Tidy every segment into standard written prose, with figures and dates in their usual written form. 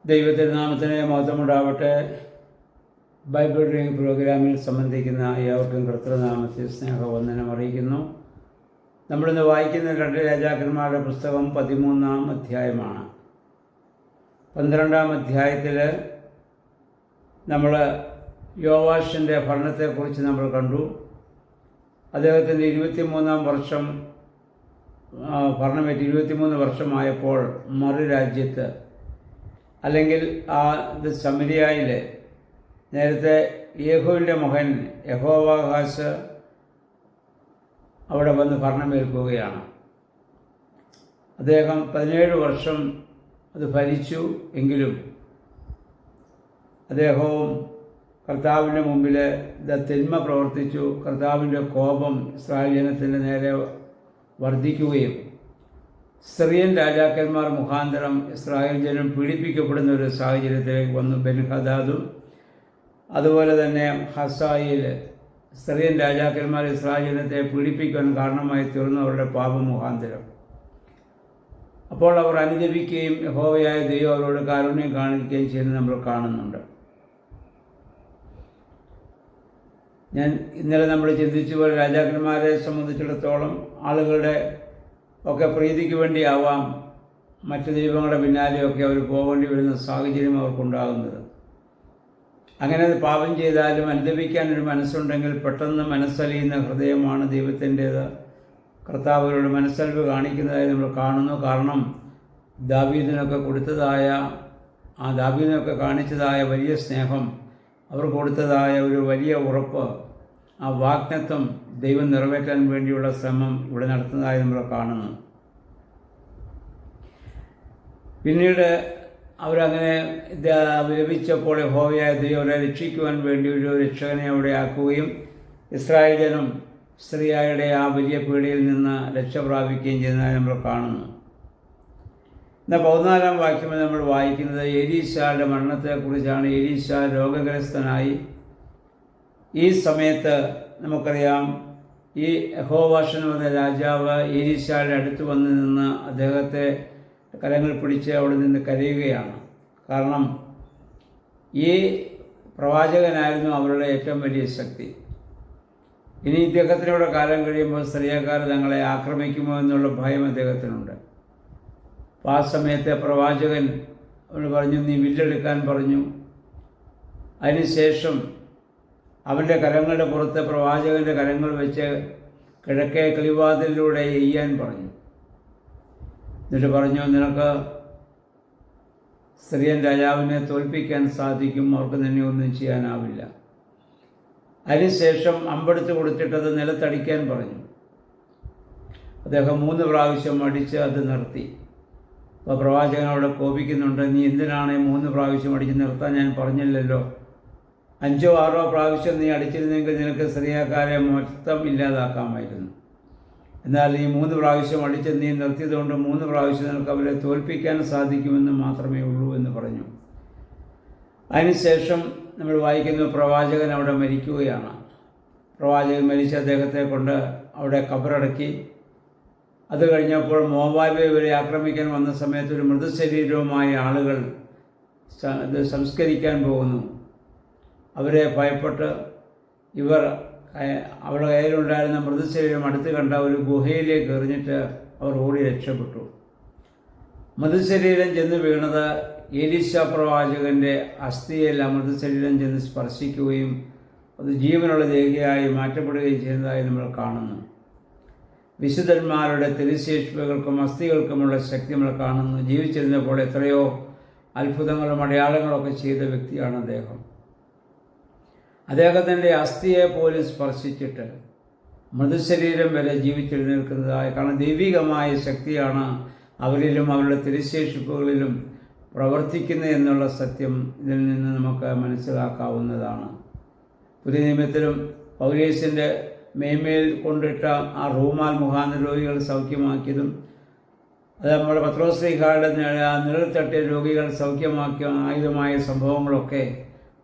ദൈവത്തിരുനാമത്തിന് മഹത്വമുണ്ടാവട്ടെ. Bible reading പ്രോഗ്രാമിൽ സംബന്ധിക്കുന്ന ഏവർക്കും കർത്തൃനാമത്തിൽ സ്നേഹവന്ദനം അറിയിക്കുന്നു. നമ്മളിന്ന് വായിക്കുന്ന 2 രാജാക്കന്മാരുടെ പുസ്തകം 13-ാം അധ്യായമാണ്. 12-ാം അധ്യായത്തിൽ നമ്മൾ യോവാഷിൻ്റെ ഭരണത്തെക്കുറിച്ച് നമ്മൾ കണ്ടു. അദ്ദേഹത്തിൻ്റെ 23-ാം വർഷം ഭരണമേറ്റ് 23 വർഷമായപ്പോൾ മറു രാജ്യത്ത്, അല്ലെങ്കിൽ ശമരിയയിൽ നേരത്തെ യേഹൂവിൻ്റെ മകൻ യഹോവാഹാസ് അവിടെ വന്ന് ഭരണമേൽക്കുകയാണ്. അദ്ദേഹം 17 വർഷം അത് ഭരിച്ചു. എങ്കിലും അദ്ദേഹവും കർത്താവിൻ്റെ മുമ്പിൽ തിന്മ പ്രവർത്തിച്ചു. കർത്താവിൻ്റെ കോപം ഇസ്രായേൽ ജനത്തിൻ്റെ നേരെ വർദ്ധിക്കുകയും സിറിയൻ രാജാക്കന്മാർ മുഖാന്തരം ഇസ്രായേൽ ജനം പീഡിപ്പിക്കപ്പെടുന്ന ഒരു സാഹചര്യത്തിലേക്ക് വന്നു. ബെൻഹദാദും അതുപോലെ തന്നെ ഹസായിൽ സിറിയൻ രാജാക്കന്മാർ ഇസ്രായേൽ ജനത്തെ പീഡിപ്പിക്കാൻ കാരണമായി തീർന്നു അവരുടെ പാപം മുഖാന്തരം. അപ്പോൾ അവർ അനുദപിക്കുകയും യഹോവയായ ദൈവം അവരോട് കാരുണ്യം കാണിക്കുകയും ചെയ്യുന്നത് നമ്മൾ കാണുന്നുണ്ട്. ഇന്നലെ നമ്മൾ ചിന്തിച്ചു പോലെ രാജാക്കന്മാരെ സംബന്ധിച്ചിടത്തോളം ആളുകളുടെ ഒക്കെ പ്രീതിക്ക് വേണ്ടിയാവാം മറ്റു ദൈവങ്ങളുടെ പിന്നാലെയൊക്കെ അവർ പോകേണ്ടി വരുന്ന സാഹചര്യം അവർക്കുണ്ടാകുന്നത്. അങ്ങനെ പാപം ചെയ്താലും അനുദപിക്കാനൊരു മനസ്സുണ്ടെങ്കിൽ പെട്ടെന്ന് മനസ്സലിയുന്ന ഹൃദയമാണ് ദൈവത്തിൻ്റേത്. കർത്താവ് അവരുടെ മനസ്സലിവ് കാണിക്കുന്നതായി നമ്മൾ കാണുന്നു. കാരണം ദാവീദിനൊക്കെ കാണിച്ചതായ വലിയ സ്നേഹം, അവർ കൊടുത്തതായ ഒരു വലിയ ഉറപ്പ്, ആ വാഗ്ദത്തം ദൈവം നിറവേറ്റാൻ വേണ്ടിയുള്ള ശ്രമം ഇവിടെ നടത്തുന്നതായി നമ്മൾ കാണുന്നു. പിന്നീട് അവരങ്ങനെ ലഭിച്ചപ്പോൾ യഹോവയായ ദൈവം അവരെ രക്ഷിക്കുവാൻ വേണ്ടി ഒരു രക്ഷകനെ അവിടെ ആക്കുകയും ഇസ്രായേൽ ജനം സിറിയയുടെ ആ വലിയ പീഡയിൽ നിന്ന് രക്ഷ പ്രാപിക്കുകയും ചെയ്യുന്നതായി നമ്മൾ കാണുന്നു. എന്നാൽ 14-ാം വാക്യത്തിൽ നമ്മൾ വായിക്കുന്നത് എലീശായുടെ മരണത്തെക്കുറിച്ചാണ്. എലീശ രോഗഗ്രസ്തനായി. ഈ സമയത്ത് നമുക്കറിയാം, ഈ യഹോവാഷ് എന്ന് പറഞ്ഞ രാജാവ് എലീശായുടെ അടുത്ത് വന്ന് നിന്ന് അദ്ദേഹത്തെ കരങ്ങൾ പിടിച്ച് അവിടെ നിന്ന് കരയുകയാണ്. കാരണം ഈ പ്രവാചകനായിരുന്നു അവരുടെ ഏറ്റവും വലിയ ശക്തി. ഇനി ഇദ്ദേഹത്തിനോട് കാലം കഴിയുമ്പോൾ സിറിയക്കാർ തങ്ങളെ ആക്രമിക്കുമോ എന്നുള്ള ഭയം അദ്ദേഹത്തിനുണ്ട്. അപ്പോൾ ആ സമയത്തെ പ്രവാചകൻ അവന് പറഞ്ഞു, നീ വില്ലെടുക്കാൻ പറഞ്ഞു. അതിനുശേഷം അവൻ്റെ കരങ്ങളുടെ പുറത്ത് പ്രവാചകൻ്റെ കരങ്ങൾ വെച്ച് കിഴക്കേ കിളിവാതിലൂടെ എയ്യാൻ പറഞ്ഞു. എന്നിട്ട് പറഞ്ഞു, നിനക്ക് സിറിയൻ രാജാവിനെ തോൽപ്പിക്കാൻ സാധിക്കും, അവർക്ക് നിന്നെ ഒന്നും ചെയ്യാനാവില്ല. അതിനുശേഷം അമ്പെടുത്ത് കൊടുത്തിട്ടത് നിലത്തടിക്കാൻ പറഞ്ഞു. അദ്ദേഹം 3 പ്രാവശ്യം അടിച്ച് അത് നിർത്തി. അപ്പോൾ പ്രവാചകൻ അവിടെ കോപിക്കുന്നുണ്ട്, നീ എന്തിനാണ് 3 പ്രാവശ്യം അടിച്ച് നിർത്താൻ ഞാൻ പറഞ്ഞില്ലല്ലോ. 5ഓ 6ഓ പ്രാവശ്യം നീ അടിച്ചിരുന്നെങ്കിൽ നിനക്ക് സിറിയക്കാരെ മൊത്തം ഇല്ലാതാക്കാമായിരുന്നു. എന്നാൽ ഈ 3 പ്രാവശ്യം അടിച്ച് നീ നിർത്തിയതുകൊണ്ട് 3 പ്രാവശ്യം നിനക്ക് അവരെ തോൽപ്പിക്കാൻ സാധിക്കുമെന്ന് മാത്രമേ ഉള്ളൂ എന്ന് പറഞ്ഞു. അതിനുശേഷം നമ്മൾ വായിക്കുന്ന പ്രവാചകൻ അവിടെ മരിക്കുകയാണ്. പ്രവാചകൻ മരിച്ച അദ്ദേഹത്തെ കൊണ്ട് അവിടെ കബറടക്കി. അത് കഴിഞ്ഞപ്പോൾ മോവാബ് ഇവരെ ആക്രമിക്കാൻ വന്ന സമയത്ത് ഒരു മൃതശരീരവുമായി ആളുകൾ ഇത് സംസ്കരിക്കാൻ പോകുന്നു. അവരെ ഭയപ്പെട്ട് ഇവർ അവരുടെ കയ്യിലുണ്ടായിരുന്ന മൃതശരീരം അടുത്ത് കണ്ട ഒരു ഗുഹയിലേക്ക് എറിഞ്ഞിട്ട് അവർ ഓടി രക്ഷപ്പെട്ടു. മൃതശരീരം ചെന്ന് വീണത് എലീശ പ്രവാചകൻ്റെ അസ്ഥിയിൽ ആ മൃതശരീരം ചെന്ന് സ്പർശിക്കുകയും അത് ജീവനുള്ള ദേഹിയായി മാറ്റപ്പെടുകയും ചെയ്യുന്നതായി നമ്മൾ കാണുന്നു. വിശുദ്ധന്മാരുടെ തിരുശേഷിപ്പുകൾക്കും അസ്ഥികൾക്കുമുള്ള ശക്തി നമ്മൾ കാണുന്നു. ജീവിച്ചിരുന്നപ്പോൾ എത്രയോ അത്ഭുതങ്ങളും അടയാളങ്ങളൊക്കെ ചെയ്ത വ്യക്തിയാണ് അദ്ദേഹം. അദ്ദേഹത്തിൻ്റെ അസ്ഥിയെ പോലും സ്പർശിച്ചിട്ട് മൃതശരീരം വരെ ജീവിച്ചെഴുന്നേൽക്കുന്നതായി. കാരണം ദൈവികമായ ശക്തിയാണ് അവരിലും അവരുടെ തിരുശേഷിപ്പുകളിലും പ്രവർത്തിക്കുന്നത് എന്നുള്ള സത്യം ഇതിൽ നിന്ന് നമുക്ക് മനസ്സിലാക്കാവുന്നതാണ്. പുതിയ നിയമത്തിലും പൗലോസിൻ്റെ മേന്മയിൽ കൊണ്ടിട്ട ആ റൂമാൽ മുഖാന്തര രോഗികൾ സൗഖ്യമാക്കിയതും, അത് നമ്മുടെ പത്രോസ്ലീഹായുടെ നിഴൽ തട്ടിയ രോഗികൾ സൗഖ്യമാക്കിയതുമായ സംഭവങ്ങളൊക്കെ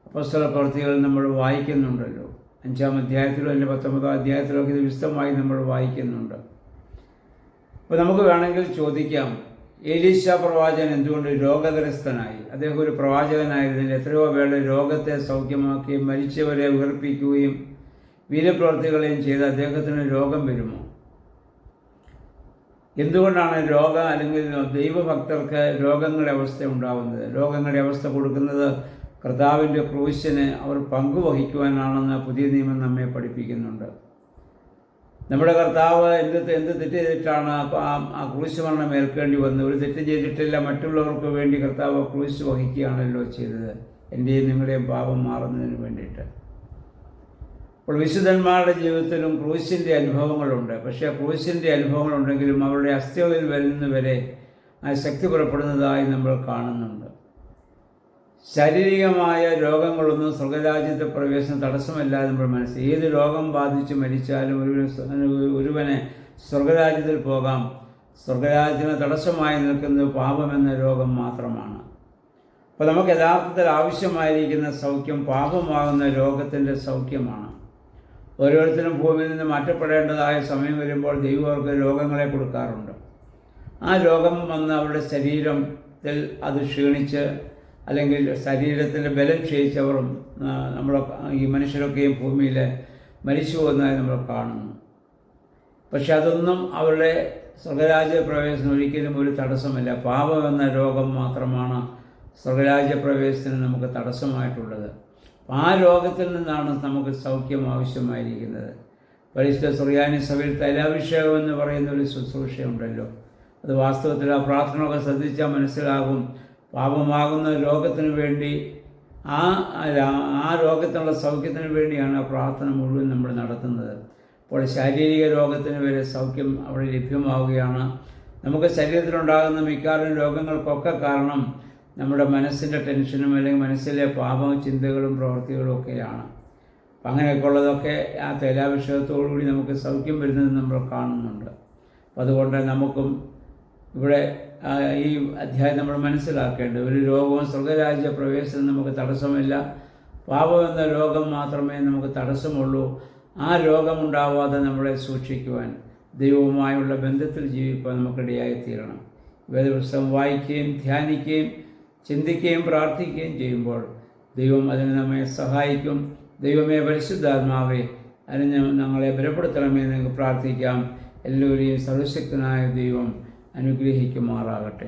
അപ്പോസ്തല പ്രവൃത്തികളിൽ നമ്മൾ വായിക്കുന്നുണ്ടല്ലോ. 5-ാം അധ്യായത്തിലും അതിൻ്റെ 19-ാം അധ്യായത്തിലും ഒക്കെ ഇത് വിശദമായി നമ്മൾ വായിക്കുന്നുണ്ട്. അപ്പോൾ നമുക്ക് വേണമെങ്കിൽ ചോദിക്കാം, എലീശ പ്രവാചകൻ എന്തുകൊണ്ട് രോഗഗ്രസ്തനായി? അദ്ദേഹം ഒരു പ്രവാചകനായിരുന്നില്ല. എത്രയോ പേരുടെ രോഗത്തെ സൗഖ്യമാക്കുകയും മരിച്ചവരെ ഉയർപ്പിക്കുകയും വീരപ്രവർത്തികളെയും ചെയ്ത് അദ്ദേഹത്തിന് രോഗം വരുമോ? എന്തുകൊണ്ടാണ് രോഗം അല്ലെങ്കിൽ ദൈവഭക്തർക്ക് രോഗങ്ങളുടെ അവസ്ഥ ഉണ്ടാകുന്നത്? രോഗങ്ങളുടെ അവസ്ഥ കൊടുക്കുന്നത് കർത്താവിൻ്റെ ക്രൂശിന് അവർ പങ്കുവഹിക്കുവാനാണെന്ന് പുതിയ നിയമം നമ്മെ പഠിപ്പിക്കുന്നുണ്ട്. നമ്മുടെ കർത്താവ് എന്ത് തെറ്റ് ചെയ്തിട്ടാണ് ആ ക്രൂശ് മരണം ഏൽക്കേണ്ടി വന്നത്? ഒരു തെറ്റ് ചെയ്തിട്ടില്ല. മറ്റുള്ളവർക്ക് വേണ്ടി കർത്താവ് ക്രൂശ് വഹിക്കുകയാണല്ലോ ചെയ്തത്, എൻ്റെയും നിങ്ങളുടെയും പാപം മാറുന്നതിന് വേണ്ടിയിട്ട്. അപ്പോൾ വിശുദ്ധന്മാരുടെ ജീവിതത്തിലും ക്രൂശിൻ്റെ അനുഭവങ്ങളുണ്ട്. പക്ഷേ ക്രൂശിൻ്റെ അനുഭവങ്ങളുണ്ടെങ്കിലും അവരുടെ അസ്ഥികളിൽ വരുന്നവരെ ആ ശക്തി പുറപ്പെടുന്നതായി നമ്മൾ കാണുന്നുണ്ട്. ശാരീരികമായ രോഗങ്ങളൊന്നും സ്വർഗരാജ്യത്തെ പ്രവേശനം തടസ്സമല്ലാതെ നമ്മൾ മനസ്സിലാക്കി. ഏത് രോഗം ബാധിച്ച് മരിച്ചാലും ഒരുവനെ സ്വർഗരാജ്യത്തിൽ പോകാം. സ്വർഗരാജ്യത്തിന് തടസ്സമായി നിൽക്കുന്നത് പാപമെന്ന രോഗം മാത്രമാണ്. അപ്പോൾ നമുക്ക് യഥാർത്ഥത്തിൽ ആവശ്യമായിരിക്കുന്ന സൗഖ്യം പാപമാകുന്ന രോഗത്തിൻ്റെ സൗഖ്യമാണ്. ഓരോരുത്തരും ഭൂമിയിൽ നിന്ന് മാറ്റപ്പെടേണ്ടതായ സമയം വരുമ്പോൾ ദൈവം അവർക്ക് രോഗങ്ങളെ കൊടുക്കാറുണ്ട്. ആ രോഗം വന്ന് അവരുടെ ശരീരത്തിൽ അത് ക്ഷീണിച്ച് അല്ലെങ്കിൽ ശരീരത്തിൻ്റെ ബലം ക്ഷയിച്ചവരും ഈ മനുഷ്യരൊക്കെയും ഭൂമിയിൽ മരിച്ചു പോകുന്നതായി നമ്മൾ കാണുന്നു. പക്ഷെ അതൊന്നും അവരുടെ സ്വർഗരാജ്യ പ്രവേശനം ഒരിക്കലും ഒരു തടസ്സമല്ല. പാപം എന്ന രോഗം മാത്രമാണ് സ്വർഗരാജ്യ പ്രവേശനത്തിന് നമുക്ക് തടസ്സമായിട്ടുള്ളത്. ആ രോഗത്തിൽ നിന്നാണ് നമുക്ക് സൗഖ്യം ആവശ്യമായിരിക്കുന്നത്. പരിശുദ്ധ സുറിയാനി സഭയിൽ തൈലാഭിഷേകം എന്ന് പറയുന്ന ഒരു ശുശ്രൂഷയുണ്ടല്ലോ. അത് വാസ്തവത്തിൽ ആ പ്രാർത്ഥനയൊക്കെ ശ്രദ്ധിച്ചാൽ മനസ്സിലാകും. പാപമാകുന്ന രോഗത്തിന് വേണ്ടി ആ രോഗത്തിനുള്ള സൗഖ്യത്തിന് വേണ്ടിയാണ് ആ പ്രാർത്ഥന മുഴുവൻ നമ്മൾ നടത്തുന്നത്. അപ്പോൾ ശാരീരിക രോഗത്തിന് വരെ സൗഖ്യം അവിടെ ലഭ്യമാവുകയാണ്. നമുക്ക് ശരീരത്തിലുണ്ടാകുന്ന മിക്കവാറും രോഗങ്ങൾക്കൊക്കെ കാരണം നമ്മുടെ മനസ്സിൻ്റെ ടെൻഷനും അല്ലെങ്കിൽ മനസ്സിലെ പാപവും ചിന്തകളും പ്രവൃത്തികളും ഒക്കെയാണ്. അപ്പം അങ്ങനെയൊക്കെ ഉള്ളതൊക്കെ ആ തൈലാഭിഷേകത്തോടുകൂടി നമുക്ക് സൗഖ്യം വരുന്നത് നമ്മൾ കാണുന്നുണ്ട്. അപ്പം അതുകൊണ്ട് നമുക്കും ഇവിടെ ഈ അധ്യായം നമ്മൾ മനസ്സിലാക്കേണ്ടത് ഒരു രോഗവും സ്വർഗരാജ്യ പ്രവേശനം നമുക്ക് തടസ്സമില്ല. പാപം എന്ന രോഗം മാത്രമേ നമുക്ക് തടസ്സമുള്ളൂ. ആ രോഗമുണ്ടാവാതെ നമ്മളെ സൂക്ഷിക്കുവാൻ ദൈവവുമായുള്ള ബന്ധത്തിൽ ജീവിക്കാൻ നമുക്കിടയായിത്തീരണം. വേദപുസ്തകം വായിക്കുകയും ധ്യാനിക്കുകയും ചിന്തിക്കുകയും പ്രാർത്ഥിക്കുകയും ചെയ്യുമ്പോൾ ദൈവം അതിന് നമ്മെ സഹായിക്കും. ദൈവമേ പരിശുദ്ധാത്മാവേ അതിന് ഞങ്ങളെ ബലപ്പെടുത്തണമേ എന്ന് പ്രാർത്ഥിക്കാം. എല്ലാവരെയും സർവശക്തനായ ദൈവം അനുഗ്രഹിക്കുമാറാകട്ടെ.